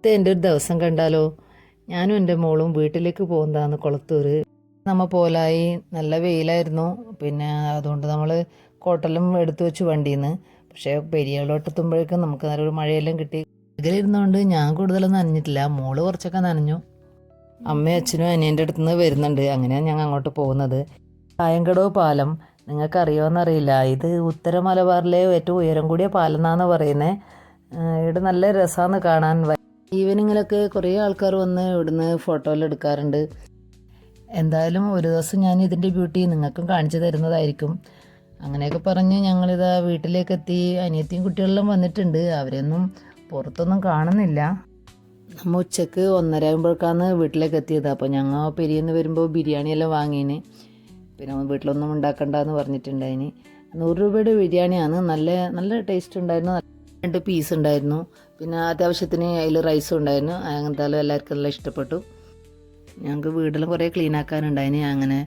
എൻ്റെ ഒരു ദിവസം കണ്ടാലോ. ഞാനും എൻ്റെ മോളും വീട്ടിലേക്ക് പോകുന്നതാണ് കൊളത്തൂർ. നമ്മ പോലായി നല്ല വെയിലായിരുന്നു. പിന്നെ അതുകൊണ്ട് നമ്മൾ കോട്ടെല്ലാം എടുത്തു വെച്ചു വണ്ടിയിൽ നിന്ന്. പക്ഷേ പെരിയാളോട്ടെത്തുമ്പോഴേക്കും നമുക്ക് നല്ലൊരു മഴയെല്ലാം കിട്ടി. ഇതിലിരുന്നുകൊണ്ട് ഞാൻ കൂടുതലൊന്നും നനഞ്ഞിട്ടില്ല. മോള് കുറച്ചൊക്കെ നനഞ്ഞു. അമ്മയും അച്ഛനും അനിയൻ്റെ അടുത്ത് നിന്ന് വരുന്നുണ്ട്. അങ്ങനെയാണ് ഞങ്ങൾ അങ്ങോട്ട് പോകുന്നത്. കായംകടവ് പാലം നിങ്ങൾക്കറിയുമോയെന്നറിയില്ല. ഇത് ഉത്തര മലബാറിലെ ഏറ്റവും ഉയരം കൂടിയ പാലം എന്നാണ് പറയുന്നത്. ഇവിടെ നല്ല രസമാണ് കാണാൻ. ഈവനിങ്ങിലൊക്കെ കുറേ ആൾക്കാർ വന്ന് ഇവിടുന്ന് ഫോട്ടോയെല്ലാം എടുക്കാറുണ്ട്. എന്തായാലും ഒരു ദിവസം ഞാൻ ഇതിൻ്റെ ബ്യൂട്ടി നിങ്ങൾക്കും കാണിച്ചു തരുന്നതായിരിക്കും. അങ്ങനെയൊക്കെ പറഞ്ഞ് ഞങ്ങളിതാ വീട്ടിലേക്ക് എത്തി. അനിയത്തിയും കുട്ടികളെല്ലാം വന്നിട്ടുണ്ട്. അവരെയൊന്നും പുറത്തൊന്നും കാണുന്നില്ല. നമ്മൾ ഉച്ചക്ക് 1:30 ആകുമ്പോഴേക്കാണ് വീട്ടിലേക്ക് എത്തിയത്. അപ്പോൾ ഞങ്ങൾ പെരിയെന്ന് വരുമ്പോൾ ബിരിയാണിയെല്ലാം വാങ്ങിയിന്. പിന്നെ വീട്ടിലൊന്നും ഉണ്ടാക്കണ്ടെന്ന് പറഞ്ഞിട്ടുണ്ടായിന്. 100 രൂപയുടെ ബിരിയാണിയാണ്. നല്ല നല്ല ടേസ്റ്റ് ഉണ്ടായിരുന്നു. 2 പീസ് ഉണ്ടായിരുന്നു. പിന്നെ അത്യാവശ്യത്തിന് അതിൽ റൈസും ഉണ്ടായിരുന്നു. എന്തായാലും എല്ലാവർക്കും എല്ലാം ഇഷ്ടപ്പെട്ടു. ഞങ്ങൾക്ക് വീടെല്ലാം കുറേ ക്ലീൻ ആക്കാനുണ്ടായിന്. അങ്ങനെ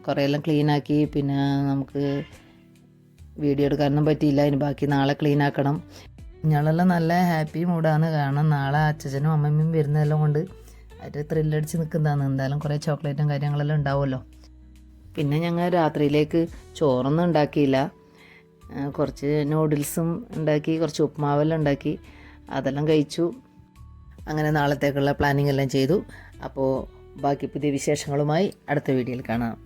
കുറേയെല്ലാം ക്ലീനാക്കി. പിന്നെ നമുക്ക് വീഡിയോ എടുക്കാനൊന്നും പറ്റിയില്ല. അതിന് ബാക്കി നാളെ ക്ലീൻ ആക്കണം. ഞങ്ങളെല്ലാം നല്ല ഹാപ്പി മൂഡാണ്. കാരണം നാളെ അച്ഛനും അമ്മമ്മയും വരുന്നതെല്ലാം കൊണ്ട് അത് ത്രില്ലടിച്ച് നിൽക്കുന്നതാണ്. എന്തായാലും കുറേ ചോക്ലേറ്റും കാര്യങ്ങളെല്ലാം ഉണ്ടാവുമല്ലോ. പിന്നെ ഞങ്ങൾ രാത്രിയിലേക്ക് ചോറൊന്നും ഉണ്ടാക്കിയില്ല. കുറച്ച് നൂഡിൽസും ഉണ്ടാക്കി, കുറച്ച് ഉപ്പുമാവെല്ലാം ഉണ്ടാക്കി, അതെല്ലാം കഴിച്ചു. അങ്ങനെ നാളത്തേക്കുള്ള പ്ലാനിങ് എല്ലാം ചെയ്തു. അപ്പോൾ ബാക്കി പുതിയ വിശേഷങ്ങളുമായി അടുത്ത വീഡിയോയിൽ കാണാം.